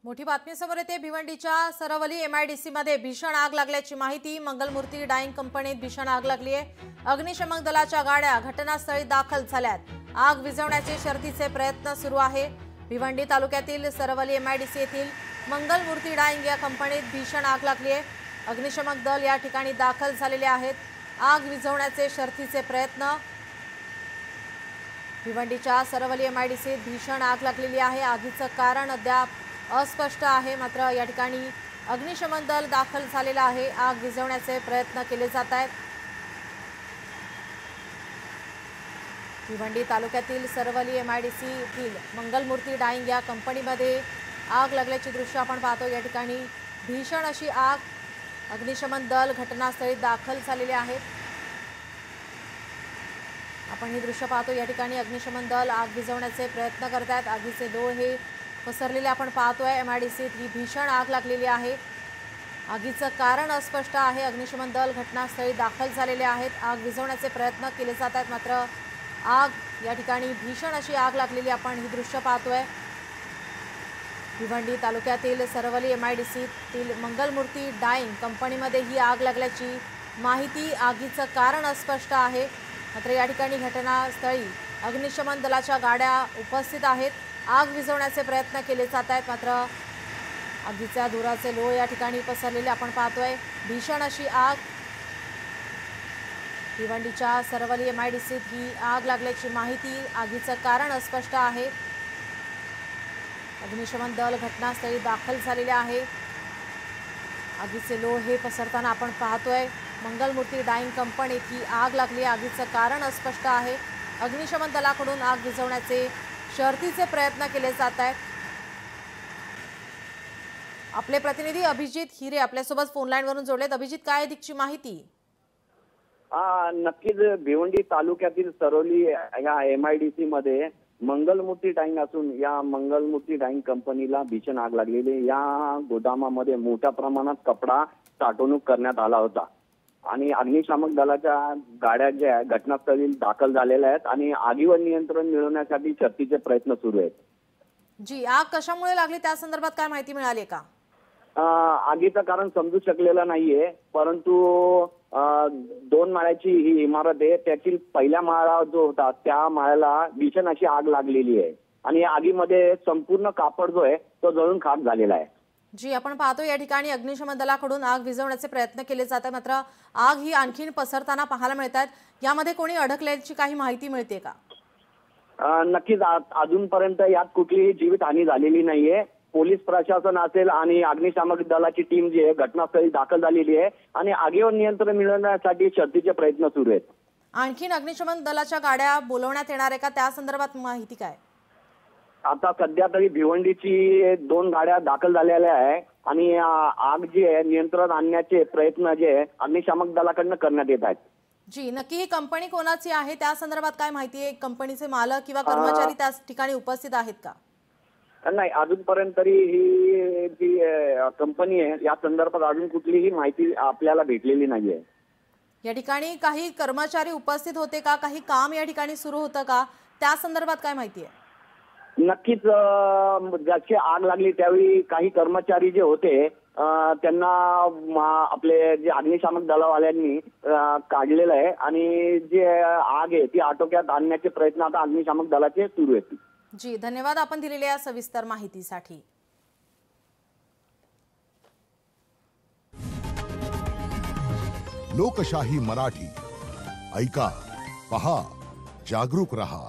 मोठी बातमी समोर येते। भिवंडीच्या सरवली एमआयडीसी मध्ये भीषण आग लागल्याची माहिती। मंगलमूर्ती डाईंग कंपनीत भीषण आग लागली आहे। अग्निशमन दलाच्या गाड्या घटनास्थळी दाखल झाल्यात। आग विझवण्याचे शर्थीचे प्रयत्न सुरू आहे। भिवंडी तालुक्यातील सरवली एमआयडीसी येथील मंगलमूर्ती डाईंग या कंपनीत भीषण आग लागली आहे। अग्निशमन दल या ठिकाणी दाखल झालेले आहेत। आग विझवण्याचे शर्थीचे प्रयत्न। भिवंडीच्या सरवली एमआयडीसीत भीषण आग लागलेली आहे। आगीचं कारण अद्याप अस्पष्ट आहे, मात्र या ठिकाणी अग्निशमन दल दाखल झालेला आहे। आग विझवण्याचे प्रयत्न केले जात आहेत। भिवंडी तालुक्यातील सरवली एमआयडीसी येथील मंगलमूर्ती डाईंग या कंपनीमध्ये आग लागल्याची दृश्य आपण पाहतो। या ठिकाणी भीषण अशी आग। अग्निशमन दल घटनास्थळी दाखल झालेले आहेत। आपण ही दृश्य पाहतो। या ठिकाणी अग्निशमन दल आग विझवण्याचे प्रयत्न करत आहेत। आगीचे डोळे हे पसरलेले आपण पाहतोय। एमआयडीसीत ही भीषण आग लागलेली आहे। आगीचं कारण अस्पष्ट आहे। अग्निशमन दल घटनास्थळी दाखल झालेले आहेत। आग विझवण्याचे प्रयत्न केले जात आहेत, मात्र आग या ठिकाणी भीषण अशी आग लागलेली आपण ही दृश्य पाहतोय। भिवंडी तालुक्यातील सरवली एमआयडीसीतील मंगलमूर्ती डाईंग कंपनीमध्ये ही आग लागल्याची माहिती। आगीचं कारण अस्पष्ट आहे, मात्र या ठिकाणी घटनास्थळी अग्निशमन दलाच्या गाड्या उपस्थित आहेत। आग विझवण्याचे प्रयत्न केले जात आहेत, मात्र आगीच्या धुराचे लोळ या ठिकाणी पसरलेले आपण पाहतोय। भीषण अशी आग। भिवंडीच्या सरवली एमआयडीसीत ही आग लागल्याची माहिती। आगीचं कारण अस्पष्ट आहे। अग्निशमन दल घटनास्थळी दाखल झालेले आहे। आगीचे लोळ हे पसरताना आपण पाहतोय। मंगलमूर्ती डाईंग कंपनीत ही आग लागली। आगीचं कारण अस्पष्ट आहे। अग्निशमन दलाकडून आग विझवण्याचे शर्थीचे प्रयत्न केले जात आहेत। आपले प्रतिनिधी अभिजित हिरे आपल्यासोबत फोन लाईन वरून जोडलेत। अभिजित, काय अधिकची माहिती? नक्कीच भिवंडी तालुक्यातील सरवली या एमआयडीसी मध्ये मंगलमूर्ती डाईंग असून या मंगलमूर्ती डाईंग कंपनीला भीषण आग लागलेली। या गोदामामध्ये मोठ्या प्रमाणात कपडा साठवणूक करण्यात आला होता आणि अग्निशामक दलाच्या गाड्या ज्या घटनास्थळी दाखल झालेल्या आहेत आणि आगीवर नियंत्रण मिळवण्यासाठी शर्थीचे प्रयत्न सुरू आहेत। जी, आग कशामुळे लागली त्या संदर्भात काय माहिती मिळाली का? आगीचं कारण समजू शकलेलं नाहीये, परंतु 2 माळ्याची ही इमारत आहे। त्यातील पहिल्या माळा जो होता त्या माळ्याला भीषण अशी आग लागलेली आहे आणि या आगीमध्ये संपूर्ण कापड जो आहे तो जळून खाक झालेला आहे। जी, आपण पाहतो या ठिकाणी अग्निशमन दलाकडून आग विझवण्याचे प्रयत्न केले जात आहेत, मात्र आग ही आणखीन पसरताना पाहायला मिळतात। यामध्ये कोणी अडकल्याची काही माहिती मिळते का? नक्कीच अजूनपर्यंत यात कुठलीही जीवितहानी झालेली नाहीये। पोलीस प्रशासन असेल आणि अग्निशामक दलाची टीम जी आहे घटनास्थळी दाखल झालेली आहे आणि आगीवर नियंत्रण मिळवण्यासाठी शर्थीचे प्रयत्न सुरू आहेत। आणखीन अग्निशमन दलाच्या गाड्या बोलवण्यात येणार आहे का? त्या संदर्भात माहिती काय? आता सध्या तरी भिवंडीची 2 गाड्या दाखल झालेल्या आहे आणि आग जी आहे नियंत्रण आणण्याचे प्रयत्न जे आहे अग्निशामक दलाकडून करण्यात येत आहेत। जी, नक्की ही कंपनी कोणाची आहे त्या संदर्भात काय माहिती आहे? कंपनीचे मालक किंवा कर्मचारी त्या ठिकाणी उपस्थित आहेत का? नाही, अजूनपर्यंत तरी ही जी कंपनी आहे या संदर्भात अजून कुठलीही माहिती आपल्याला भेटलेली नाहीये। या ठिकाणी काही कर्मचारी उपस्थित होते का? काही काम या ठिकाणी सुरू होतं का? त्या संदर्भात काय माहिती आहे? नक्कीच ज्याची आग लागली त्यावेळी काही कर्मचारी जे होते त्यांना आपले जे अग्निशामक दलावाल्यांनी काढलेलं आहे आणि जे आग आहे ती आटोक्यात आणण्याचे प्रयत्न आता अग्निशामक दलाचे सुरू आहेत। जी, धन्यवाद आपण दिलेल्या सविस्तर माहितीसाठी। लोकशाही मराठी ऐका, पहा, जागरूक रहा।